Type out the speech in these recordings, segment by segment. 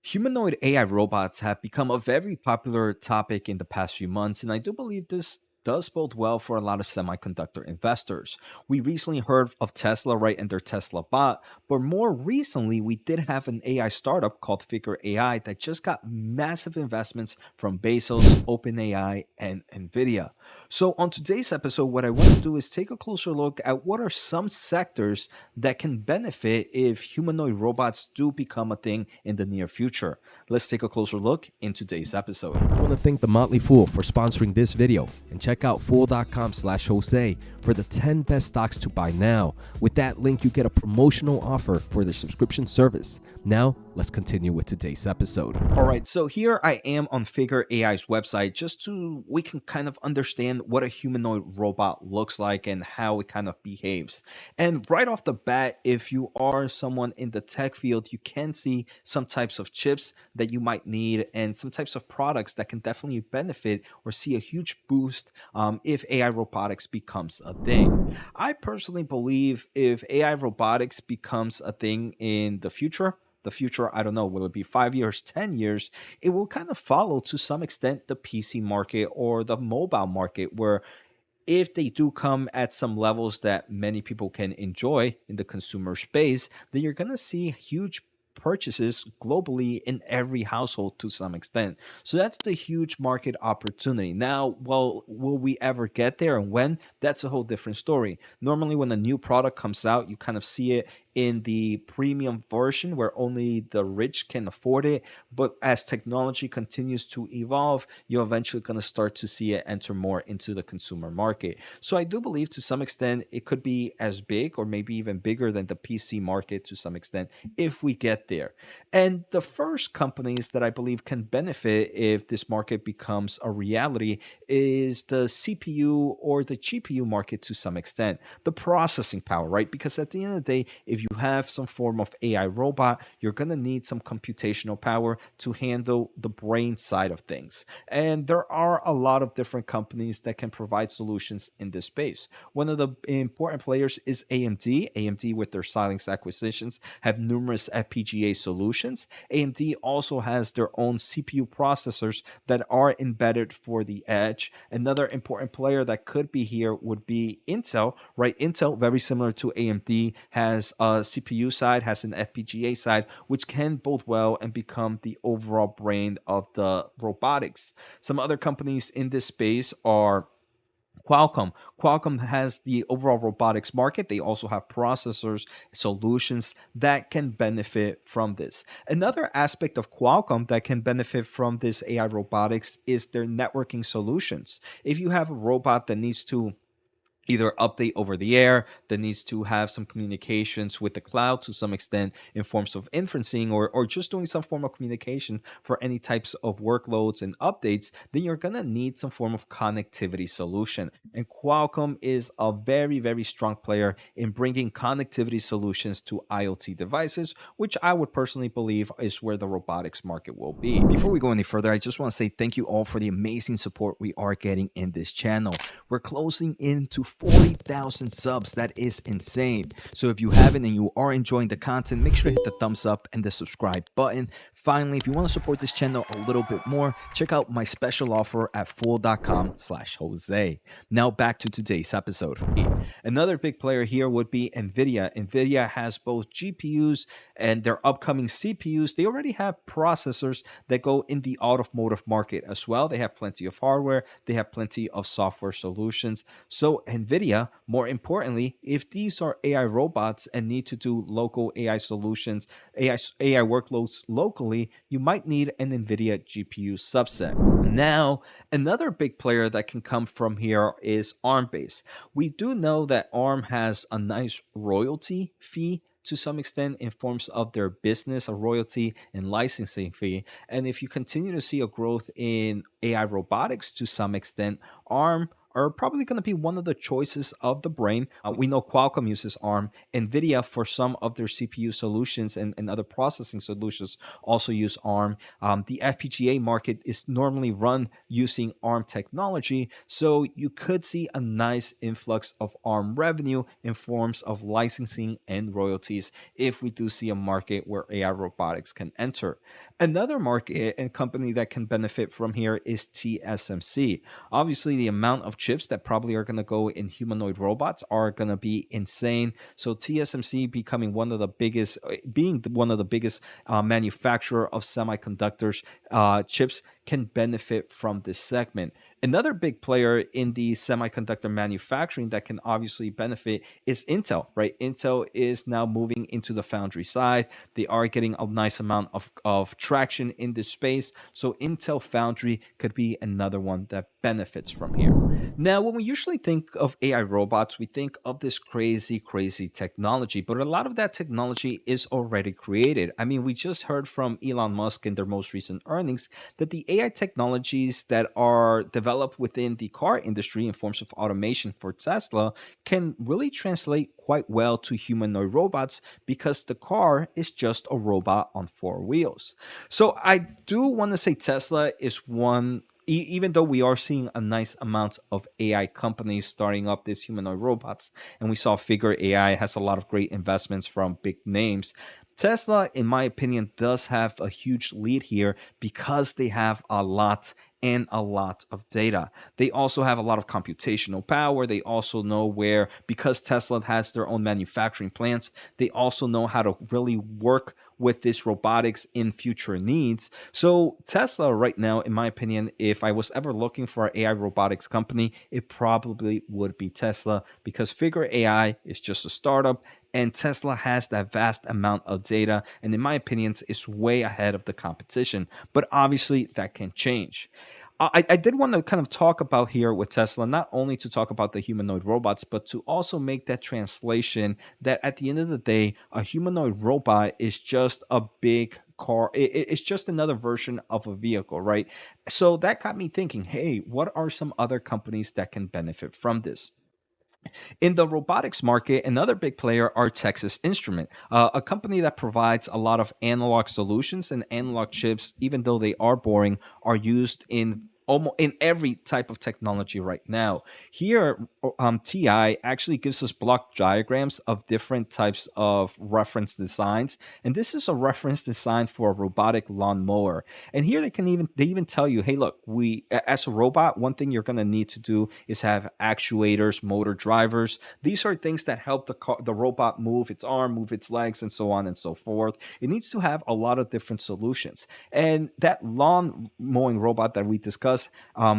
Humanoid AI robots have become a very popular topic in the past few months, and I do believe this does bode well for a lot of semiconductor investors. We recently heard of Tesla, right, and their Tesla bot, but more recently, we did have an AI startup called Figure AI that just got massive investments from Bezos, OpenAI, and NVIDIA. So, on today's episode, what I want to do is take a closer look at what are some sectors that can benefit if humanoid robots do become a thing in the near future. Let's take a closer look in today's episode. I want to thank the Motley Fool for sponsoring this video and check out fool.com/Jose for the 10 best stocks to buy now. With that link, you get a promotional offer for the subscription service. Now, let's continue with today's episode. All right, so here I am on Figure AI's website just so we can kind of understand what a humanoid robot looks like and how it kind of behaves. And right off the bat, if you are someone in the tech field, you can see some types of chips that you might need and some types of products that can definitely benefit or see a huge boost if AI robotics becomes a thing. I personally believe if AI robotics becomes a thing in the future, I don't know, will it be 5 years, 10 years? It will kind of follow to some extent the PC market or the mobile market, where if they do come at some levels that many people can enjoy in the consumer space, then you're going to see huge purchases globally in every household to some extent. So that's the huge market opportunity. Now, well, will we ever get there and when? That's a whole different story. Normally, when a new product comes out, you kind of see it in the premium version where only the rich can afford it. But as technology continues to evolve, you're eventually going to start to see it enter more into the consumer market. So I do believe to some extent it could be as big or maybe even bigger than the PC market to some extent if we get there. And the first companies that I believe can benefit if this market becomes a reality is the CPU or the GPU market to some extent. The processing power, right? Because at the end of the day, if you have some form of AI robot, you're going to need some computational power to handle the brain side of things. And there are a lot of different companies that can provide solutions in this space. One of the important players is AMD. AMD, with their Xilinx acquisitions, have numerous FPGA solutions. AMD also has their own CPU processors that are embedded for the edge. Another important player that could be here would be Intel, right? Intel, very similar to AMD, has a CPU side, has an FPGA side, which can bode well and become the overall brain of the robotics. Some other companies in this space are Qualcomm. Qualcomm has the overall robotics market. They also have processors, solutions that can benefit from this. Another aspect of Qualcomm that can benefit from this AI robotics is their networking solutions. If you have a robot that needs to either update over the air, that needs to have some communications with the cloud to some extent in forms of inferencing, or just doing some form of communication for any types of workloads and updates, then you're going to need some form of connectivity solution. And Qualcomm is a very, very strong player in bringing connectivity solutions to IoT devices, which I would personally believe is where the robotics market will be. Before we go any further, I just want to say thank you all for the amazing support we are getting in this channel. We're closing into 40,000 subs. That is insane. So if you haven't and you are enjoying the content, make sure to hit the thumbs up and the subscribe button. Finally, if you want to support this channel a little bit more, check out my special offer at fool.com/Jose. Now back to today's episode. Another big player here would be NVIDIA. NVIDIA has both GPUs and their upcoming CPUs. They already have processors that go in the automotive market as well. They have plenty of hardware. They have plenty of software solutions. So NVIDIA, more importantly, if these are AI robots and need to do local AI solutions, AI workloads locally, you might need an NVIDIA GPU subset. Now, another big player that can come from here is ARM base. We do know that ARM has a nice royalty fee to some extent in forms of their business, a royalty and licensing fee. And if you continue to see a growth in AI robotics to some extent, ARM are probably going to be one of the choices of the brain. We know Qualcomm uses ARM. NVIDIA, for some of their CPU solutions and other processing solutions, also use ARM. The FPGA market is normally run using ARM technology. So you could see a nice influx of ARM revenue in forms of licensing and royalties if we do see a market where AI robotics can enter. Another market and company that can benefit from here is TSMC. Obviously, the amount of chips that probably are going to go in humanoid robots are going to be insane. So TSMC becoming one of the biggest, one of the biggest manufacturer of semiconductors chips can benefit from this segment. Another big player in the semiconductor manufacturing that can obviously benefit is Intel, right? Intel is now moving into the foundry side. They are getting a nice amount of traction in this space. So Intel Foundry could be another one that benefits from here. Now, when we usually think of AI robots, we think of this crazy, crazy technology, but a lot of that technology is already created. I mean, we just heard from Elon Musk in their most recent earnings that the AI technologies that are developed within the car industry in forms of automation for Tesla can really translate quite well to humanoid robots because the car is just a robot on four wheels. So I do want to say Tesla is one. Even though we are seeing a nice amount of AI companies starting up these humanoid robots, and we saw Figure AI has a lot of great investments from big names, Tesla, in my opinion, does have a huge lead here because they have a lot and a lot of data. They also have a lot of computational power. They also know where, because Tesla has their own manufacturing plants, they also know how to really work with this robotics in future needs. So Tesla right now, in my opinion, if I was ever looking for an AI robotics company, it probably would be Tesla because Figure AI is just a startup and Tesla has that vast amount of data and in my opinion is way ahead of the competition. But obviously that can change. I did want to kind of talk about here with Tesla, not only to talk about the humanoid robots, but to also make that translation that at the end of the day, a humanoid robot is just a big car. It's just another version of a vehicle, right? So that got me thinking, hey, what are some other companies that can benefit from this? In the robotics market, another big player are Texas Instrument, a company that provides a lot of analog solutions and analog chips, even though they are boring, are used in almost in every type of technology right now. Here, TI actually gives us block diagrams of different types of reference designs, and this is a reference design for a robotic lawnmower. And here they even tell you, hey, look, as a robot, one thing you're going to need to do is have actuators, motor drivers. These are things that help the robot move its arm, move its legs, and so on and so forth. It needs to have a lot of different solutions. And that lawn mowing robot that we discussed,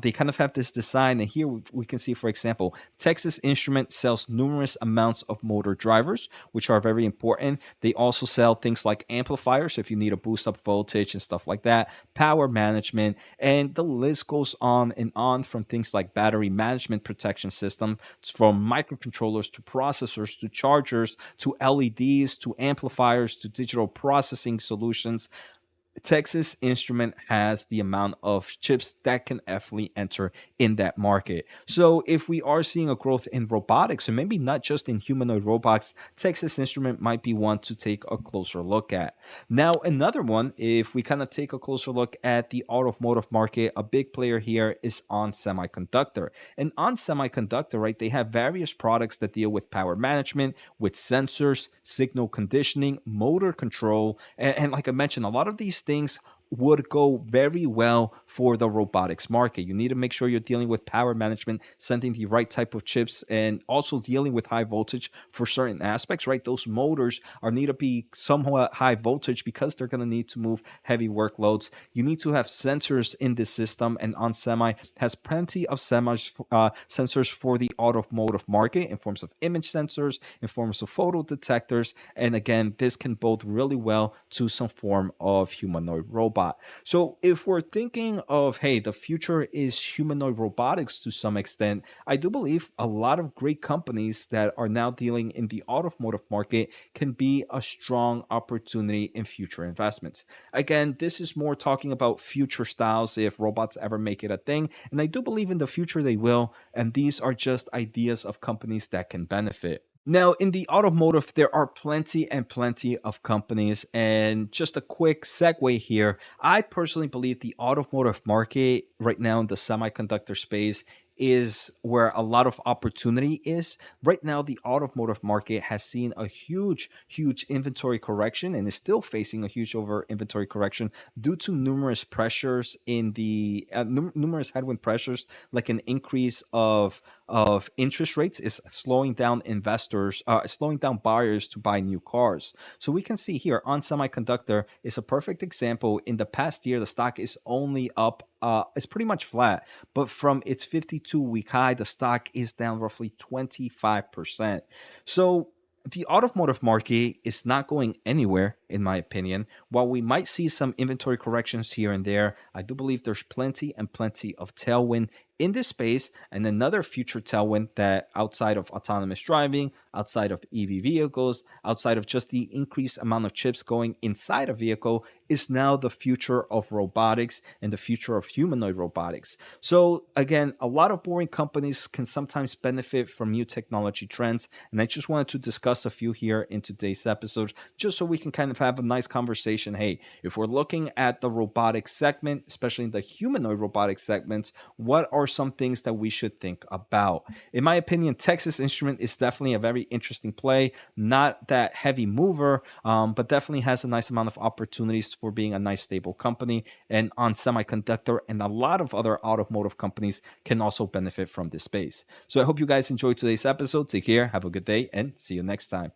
they kind of have this design. And here we can see, for example, Texas Instrument sells numerous amounts of motor drivers, which are very important. They also sell things like amplifiers if you need to boost up voltage and stuff like that, power management, and the list goes on and on, from things like battery management protection system, from microcontrollers to processors to chargers to LEDs to amplifiers to digital processing solutions. Texas Instrument has the amount of chips that can definitely enter in that market. So if we are seeing a growth in robotics, and maybe not just in humanoid robots, Texas Instrument might be one to take a closer look at. Now, another one, if we kind of take a closer look at the automotive market, a big player here is On Semiconductor. And On Semiconductor, right, they have various products that deal with power management, with sensors, signal conditioning, motor control, and like I mentioned, a lot of these things would go very well for the robotics market. You need to make sure you're dealing with power management, sending the right type of chips, and also dealing with high voltage for certain aspects, right? Those motors are need to be somewhat high voltage because they're going to need to move heavy workloads. You need to have sensors in this system, and On Semi has plenty of sensors for the automotive market in forms of image sensors, in forms of photo detectors, and again, this can bode really well to some form of humanoid robot. So if we're thinking of, hey, the future is humanoid robotics to some extent, I do believe a lot of great companies that are now dealing in the automotive market can be a strong opportunity in future investments. Again, this is more talking about future styles if robots ever make it a thing. And I do believe in the future they will. And these are just ideas of companies that can benefit. Now, in the automotive, there are plenty and plenty of companies. And just a quick segue here, I personally believe the automotive market right now in the semiconductor space is where a lot of opportunity is. Right now, the automotive market has seen a huge inventory correction and is still facing a huge over inventory correction due to numerous pressures in the numerous headwind pressures, like an increase of interest rates is slowing down investors, slowing down buyers to buy new cars. So we can see here on semiconductor is a perfect example. In the past year, the stock is only up. It's pretty much flat, but from its 52-week high, the stock is down roughly 25%. So the automotive market is not going anywhere, in my opinion. While we might see some inventory corrections here and there, I do believe there's plenty and plenty of tailwind in this space. And another future tailwind that outside of autonomous driving, outside of EV vehicles, outside of just the increased amount of chips going inside a vehicle, is now the future of robotics and the future of humanoid robotics. So again, a lot of boring companies can sometimes benefit from new technology trends. And I just wanted to discuss a few here in today's episode, just so we can kind of have a nice conversation. Hey, if we're looking at the robotics segment, especially in the humanoid robotics segments, what are some things that we should think about? In my opinion, Texas Instrument is definitely a very interesting play. Not that heavy mover, but definitely has a nice amount of opportunities for being a nice stable company. And on semiconductor and a lot of other automotive companies can also benefit from this space. So I hope you guys enjoyed today's episode. Take care, have a good day, and see you next time.